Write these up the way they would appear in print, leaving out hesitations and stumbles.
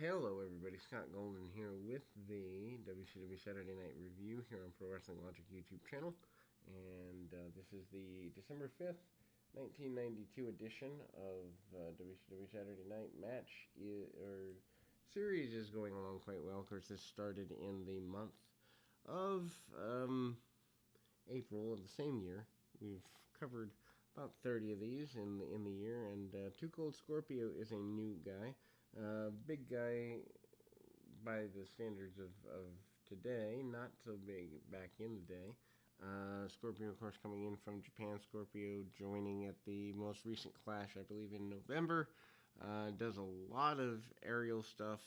Hello, everybody. Scott Golden here with the WCW Saturday Night Review here on Pro Wrestling Logic YouTube channel. And this is the December 5th, 1992 edition of WCW Saturday Night match. Series is going along quite well. Of course, this started in the month of April of the same year. We've covered about 30 of these in the year, and Too Cold Scorpio is a new guy. Big guy by the standards of today, not so big back in the day. Scorpio, of course, coming in from Japan. Scorpio joining at the most recent Clash, I believe, in November. Does a lot of aerial stuff.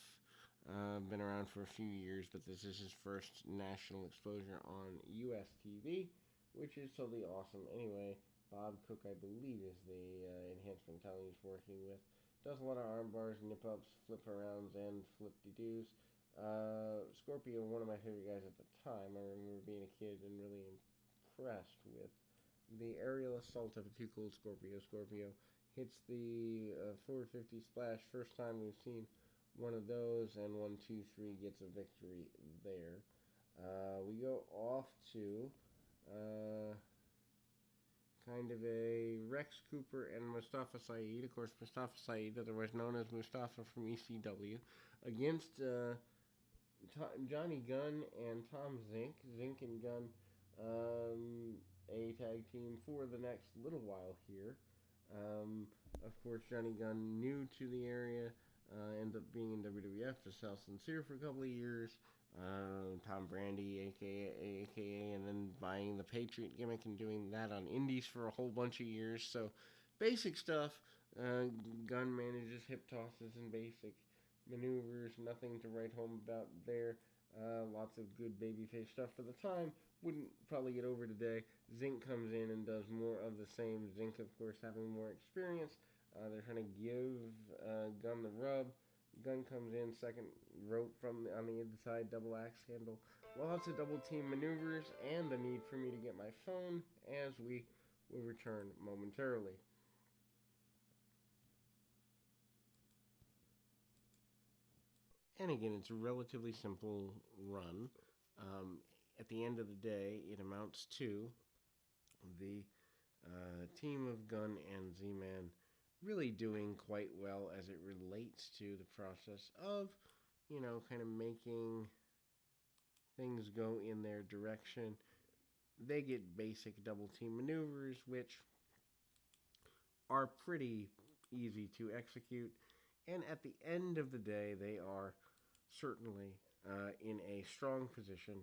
Been around for a few years, but this is his first national exposure on US TV, which is totally awesome. Anyway, Bob Cook, I believe, is the enhancement talent he's working with. Does a lot of arm bars, nip-ups, flip-arounds, and flip-de-doos. Scorpio, one of my favorite guys at the time. I remember being a kid and really impressed with the aerial assault of a Too Cold Scorpio. Scorpio hits the 450 splash. First time we've seen one of those, and 1, 2, 3 gets a victory there. We go off to kind of a Rex Cooper and Mustafa Saeed. Of course, Mustafa Saeed, otherwise known as Mustafa from ECW, against Johnny Gunn and Tom Zink. Zink and Gunn, a tag team for the next little while here. Of course, Johnny Gunn, new to the area, ended up being in WWF to Sal Sincere for a couple of years. Tom Brandy, aka, and then buying the Patriot gimmick and doing that on Indies for a whole bunch of years. So, basic stuff. Gunn manages hip tosses and basic maneuvers. Nothing to write home about there. Lots of good babyface stuff for the time. Wouldn't probably get over today. Zink comes in and does more of the same. Zink, of course, having more experience. They're trying to give Gunn the rub. Gunn comes in, second rope on the inside, double axe handle. Lots of double team maneuvers, and the need for me to get my phone as we will return momentarily. And again, it's a relatively simple run. At the end of the day, it amounts to the team of Gunn and Z-Man really doing quite well as it relates to the process of, kind of making things go in their direction. They get basic double team maneuvers, which are pretty easy to execute. And at the end of the day, they are certainly in a strong position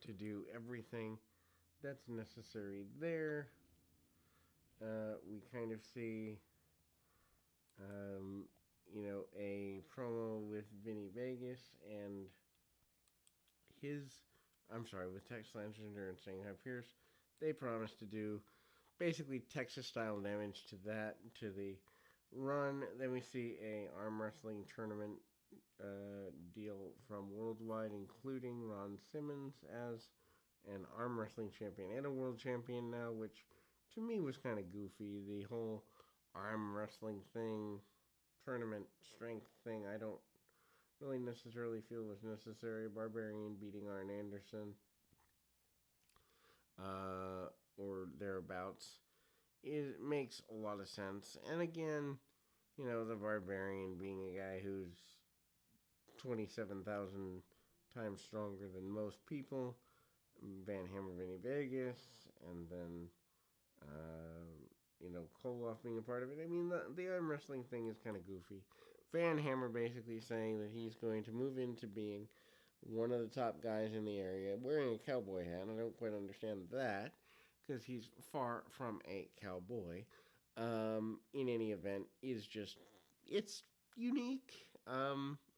to do everything that's necessary there. We kind of see, a promo with Vinny Vegas and with Tex Slazenger and Shanghai Pierce. They promised to do basically Texas-style damage to the run. Then we see a arm wrestling tournament deal from Worldwide, including Ron Simmons as an arm wrestling champion and a world champion now, which to me was kind of goofy. The whole arm wrestling thing, tournament strength thing, I don't really necessarily feel was necessary. Barbarian beating Arn Anderson or thereabouts. It makes a lot of sense. And again, the Barbarian being a guy who's 27,000 times stronger than most people. Van Hammer, Vinny Vegas, and then Koloff being a part of it. I mean, the arm wrestling thing is kind of goofy. Van Hammer basically saying that he's going to move into being one of the top guys in the area, wearing a cowboy hat. I don't quite understand that, because he's far from a cowboy. In any event, it's unique,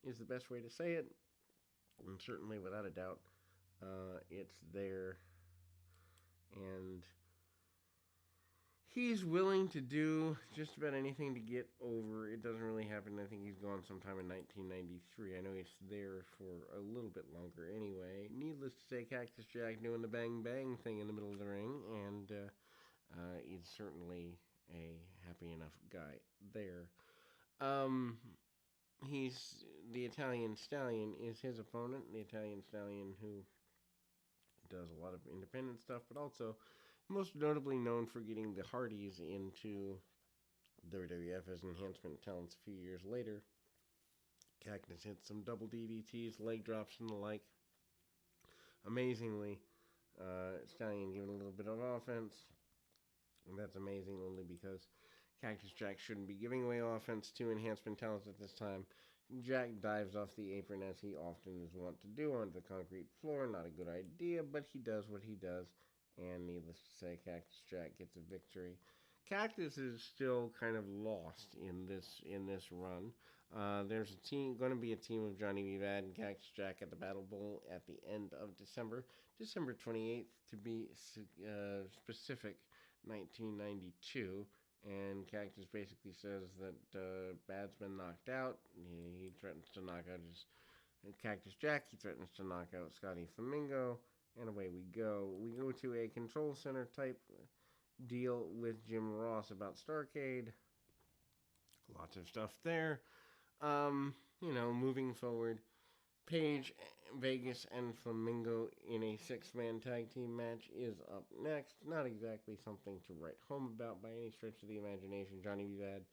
is the best way to say it. And certainly, without a doubt, it's there. And he's willing to do just about anything to get over. It doesn't really happen. I think he's gone sometime in 1993. I know he's there for a little bit longer anyway. Needless to say, Cactus Jack doing the bang bang thing in the middle of the ring, and he's certainly a happy enough guy there. the Italian Stallion is his opponent. The Italian Stallion who does a lot of independent stuff, but also most notably known for getting the Hardys into WWF as enhancement talents a few years later. Cactus hits some double DDTs, leg drops, and the like. Amazingly, Stallion given a little bit of offense. And that's amazing only because Cactus Jack shouldn't be giving away offense to enhancement talents at this time. Jack dives off the apron as he often is wont to do onto the concrete floor. Not a good idea, but he does what he does. And needless to say, Cactus Jack gets a victory. Cactus is still kind of lost in this run. There's going to be a team of Johnny B. Bad and Cactus Jack at the Battle Bowl at the end of December 28th to be specific, 1992. And Cactus basically says that Bad's been knocked out. He threatens to knock out his Cactus Jack. He threatens to knock out Scotty Flamingo. And away we go. We go to a control center type deal with Jim Ross about Starrcade. Lots of stuff there. Moving forward, Page, Vegas, and Flamingo in a six-man tag team match is up next. Not exactly something to write home about by any stretch of the imagination. Johnny B. Bad,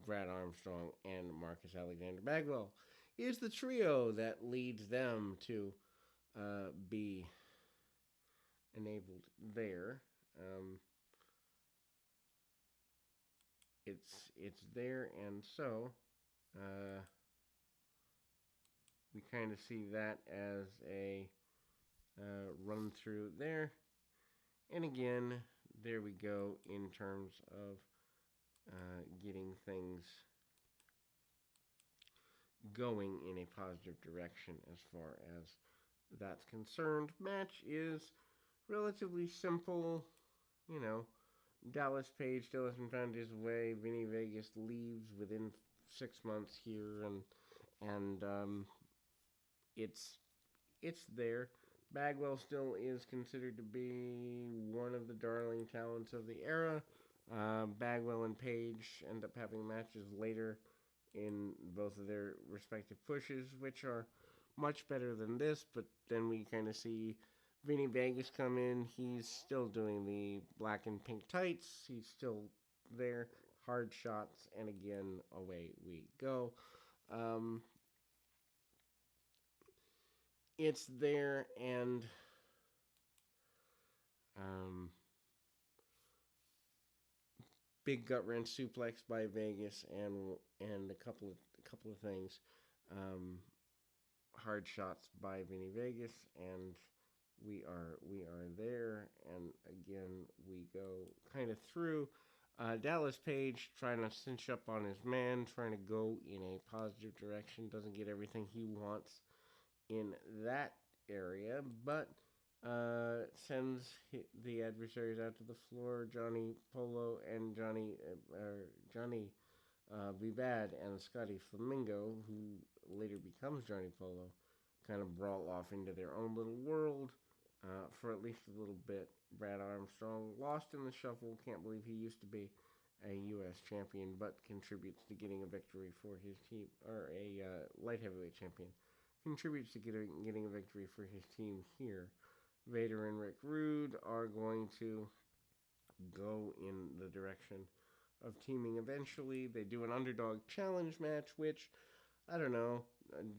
Brad Armstrong, and Marcus Alexander Bagwell is the trio that leads them to be enabled there. It's there, and so we kind of see that as a run through there. And again, there we go in terms of getting things going in a positive direction as far as that's concerned. Match is relatively simple, Dallas Page still hasn't found his way. Vinny Vegas leaves within 6 months here, and it's there. Bagwell still is considered to be one of the darling talents of the era. Bagwell and Page end up having matches later in both of their respective pushes, which are much better than this, but then we kind of see Vinny Vegas come in. He's still doing the black and pink tights. He's still there. Hard shots, and again, away we go. It's there, and big gut wrench suplex by Vegas, and a couple of things. Hard shots by Vinny Vegas, and we are there, and again we go kind of through. Dallas Page trying to cinch up on his man, trying to go in a positive direction, doesn't get everything he wants in that area, but sends the adversaries out to the floor. Johnny Polo and Johnny B. Bad and Scotty Flamingo, who later becomes Johnny Polo, kind of brawl off into their own little world for at least a little bit. Brad Armstrong lost in the shuffle. Can't believe he used to be a U.S. champion, but contributes to getting a victory for his team, or a light heavyweight champion. Contributes to getting a victory for his team here. Vader and Rick Rude are going to go in the direction of teaming eventually. They do an underdog challenge match, which, I don't know,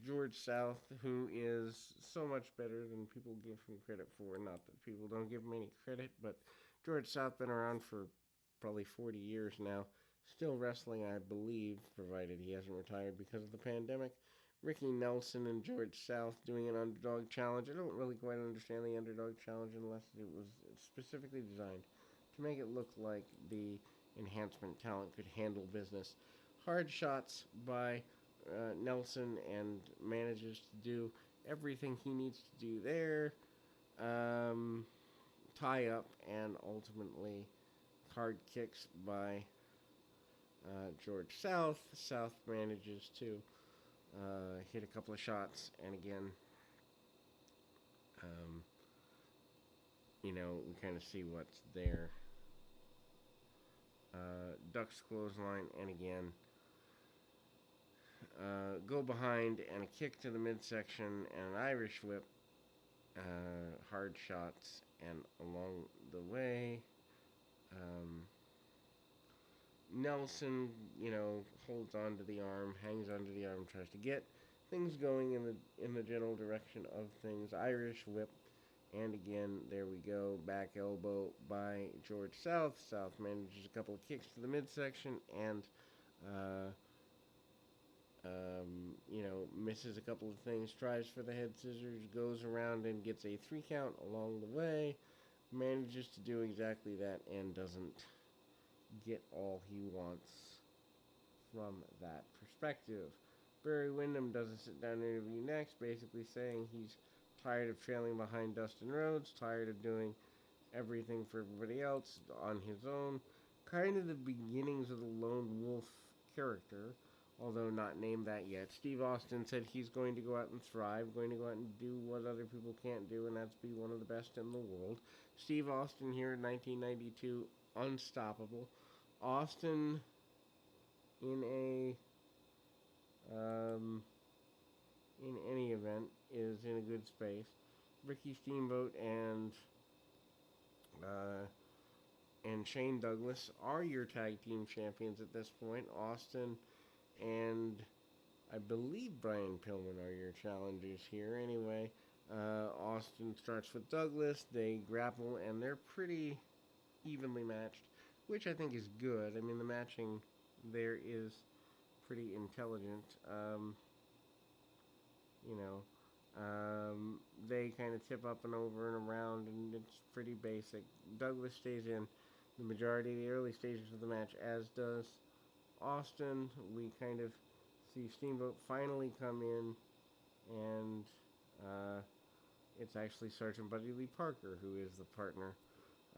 George South, who is so much better than people give him credit for. Not that people don't give him any credit, but George South been around for probably 40 years now. Still wrestling, I believe, provided he hasn't retired because of the pandemic. Ricky Nelson and George South doing an underdog challenge. I don't really quite understand the underdog challenge unless it was specifically designed to make it look like the enhancement talent could handle business. Hard shots by Nelson, and manages to do everything he needs to do there. Tie up, and ultimately hard kicks by George South. South manages to hit a couple of shots, and again, we kind of see what's there. Ducks clothesline, and again, go behind and a kick to the midsection and an Irish whip, hard shots, and along the way, Nelson, holds onto the arm, hangs onto the arm, tries to get things going in the general direction of things. Irish whip, and again, there we go. Back elbow by George South. South manages a couple of kicks to the midsection and, misses a couple of things. Tries for the head scissors, goes around and gets a 3 count along the way. Manages to do exactly that and doesn't get all he wants from that perspective. Barry Windham does a sit-down interview next, basically saying he's tired of trailing behind Dustin Rhodes, tired of doing everything for everybody else on his own. Kind of the beginnings of the lone wolf character, although not named that yet. Steve Austin said he's going to go out and thrive, going to go out and do what other people can't do, and that's be one of the best in the world. Steve Austin here in 1992, unstoppable. Austin in any event is in a good space. Ricky Steamboat and Shane Douglas are your tag team champions at this point. Austin and I believe Brian Pillman are your challengers here. Anyway, Austin starts with Douglas. They grapple and they're pretty evenly matched, which I think is good. I mean, the matching there is pretty intelligent. They kind of tip up and over and around, and it's pretty basic. Douglas stays in the majority of the early stages of the match, as does Austin. We kind of see Steamboat finally come in, and it's actually Sergeant Buddy Lee Parker who is the partner.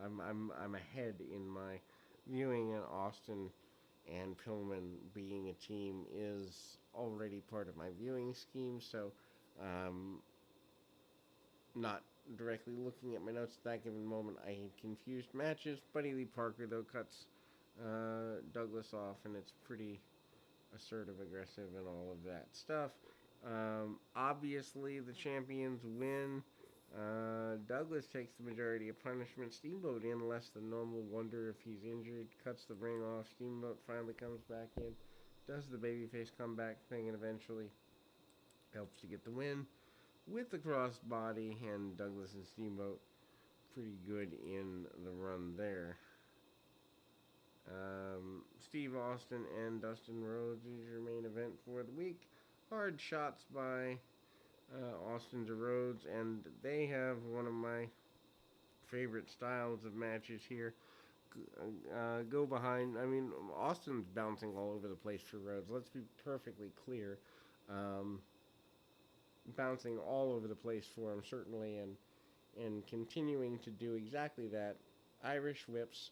I'm ahead in my viewing, and Austin and Pillman being a team is already part of my viewing scheme, so not directly looking at my notes at that given moment, I had confused matches. Buddy Lee Parker, though, cuts Douglas off, and it's pretty assertive, aggressive, and all of that stuff. Obviously, the champions win. Douglas takes the majority of punishment. Steamboat in less than normal. Wonder if he's injured. Cuts the ring off. Steamboat finally comes back in. Does the babyface comeback thing and eventually helps to get the win with the crossbody. And Douglas and Steamboat pretty good in the run there. Steve Austin and Dustin Rhodes is your main event for the week. Hard shots by Austin to Rhodes, and they have one of my favorite styles of matches here. Go behind. I mean, Austin's bouncing all over the place for Rhodes. Let's be perfectly clear. Bouncing all over the place for him, certainly, and continuing to do exactly that. Irish whips,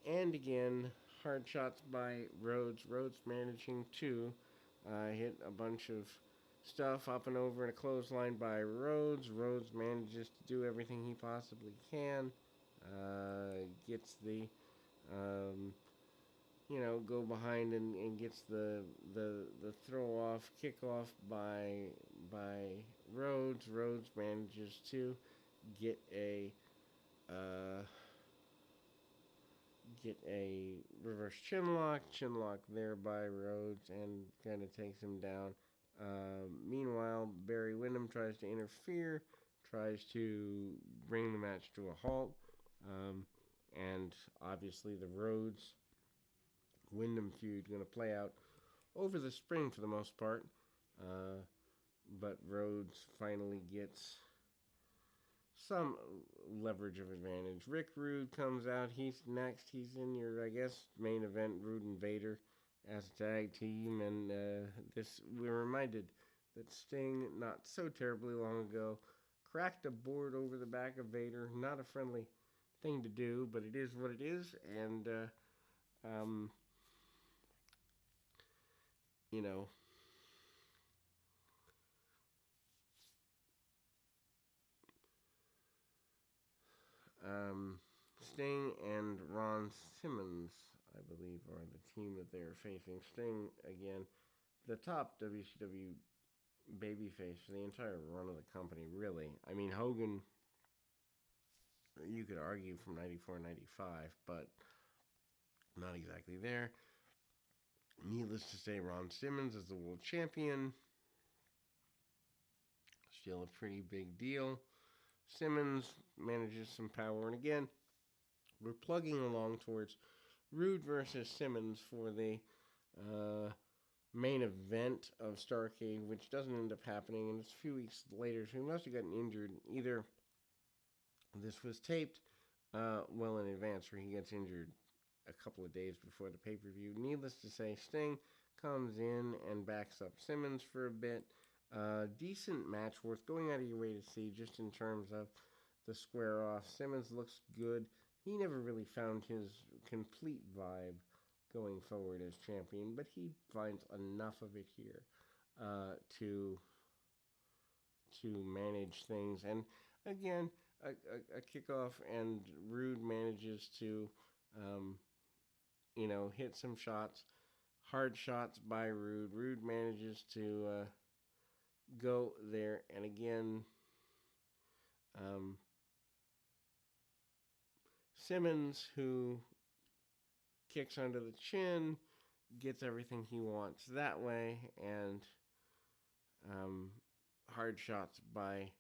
and again, hard shots by Rhodes. Rhodes managing to hit a bunch of stuff up and over in a clothesline by Rhodes. Rhodes manages to do everything he possibly can. Gets the, go behind and gets the throw off, kick off by Rhodes. Rhodes manages to get a reverse chinlock there by Rhodes and kind of takes him down. Meanwhile, Barry Windham tries to interfere, tries to bring the match to a halt, and obviously the Rhodes-Windham feud going to play out over the spring for the most part, but Rhodes finally gets some leverage of advantage. Rick Rude comes out. He's next. He's in your, I guess, main event, Rude and Vader as a tag team. And we're reminded that Sting, not so terribly long ago, cracked a board over the back of Vader. Not a friendly thing to do, but it is what it is. And, Sting and Ron Simmons, I believe, are the team that they are facing. Sting, again, the top WCW babyface for the entire run of the company, really. I mean, Hogan, you could argue from 94, 95, but not exactly there. Needless to say, Ron Simmons is the world champion. Still a pretty big deal. Simmons manages some power, and again, we're plugging along towards Rude versus Simmons for the main event of Starrcade, which doesn't end up happening, and it's a few weeks later, so he must have gotten injured. Either this was taped well in advance, or he gets injured a couple of days before the pay-per-view. Needless to say, Sting comes in and backs up Simmons for a bit. Decent match, worth going out of your way to see, just in terms of the square off. Simmons looks good. He never really found his complete vibe going forward as champion, but he finds enough of it here to manage things. And again, a kickoff, and Rude manages to, hit some shots, hard shots by Rude. Rude manages to go there, and again, Simmons, who kicks under the chin, gets everything he wants that way, and hard shots by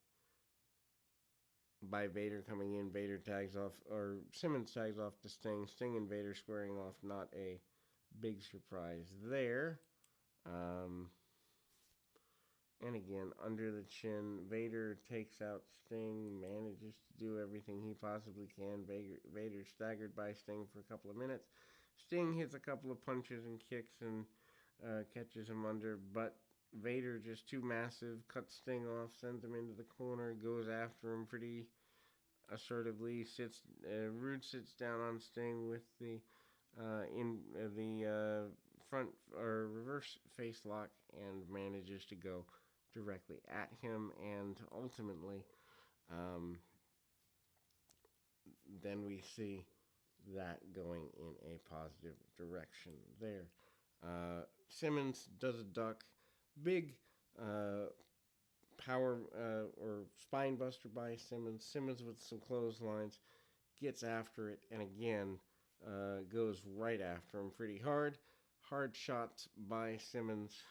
Vader coming in. Vader tags off, or Simmons tags off to Sting. Sting and Vader squaring off, not a big surprise there. And again, under the chin, Vader takes out Sting, manages to do everything he possibly can. Vader staggered by Sting for a couple of minutes. Sting hits a couple of punches and kicks and catches him under, but Vader, just too massive, cuts Sting off, sends him into the corner, goes after him pretty assertively. Rude sits down on Sting with the front or reverse face lock, and manages to go directly at him, and ultimately then we see that going in a positive direction there. Simmons does a duck, big power or spine buster by Simmons. Simmons with some clotheslines gets after it, and again goes right after him pretty hard. Hard shots by Simmons,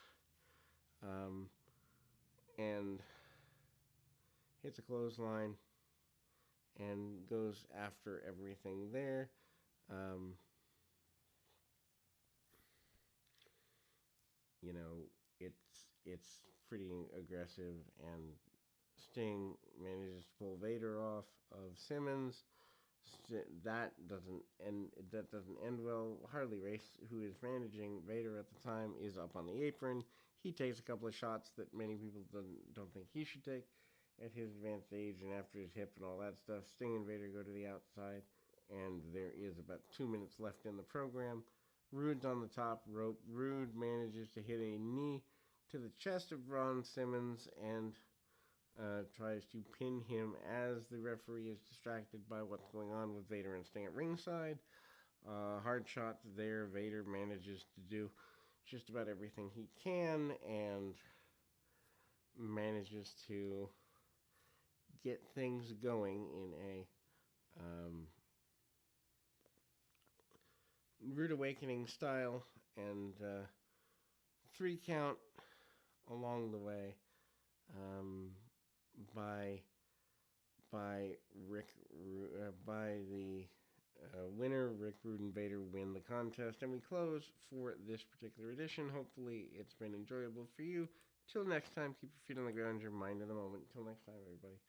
and hits a clothesline and goes after everything there. It's pretty aggressive, and Sting manages to pull Vader off of Simmons. That doesn't end well. Harley Race, who is managing Vader at the time, is up on the apron. He takes a couple of shots that many people don't think he should take at his advanced age and after his hip and all that stuff. Sting and Vader go to the outside, and there is about 2 minutes left in the program. Rude's on the top rope. Rude manages to hit a knee to the chest of Ron Simmons and tries to pin him as the referee is distracted by what's going on with Vader and Sting at ringside. Hard shots there. Vader manages to do just about everything he can and manages to get things going in a Rude Awakening style, and 3 count along the way by the winner. Rick Rude and Vader win the contest, and we close for this particular edition. Hopefully it's been enjoyable for you. Till next time, keep your feet on the ground, your mind in the moment. Till next time, everybody.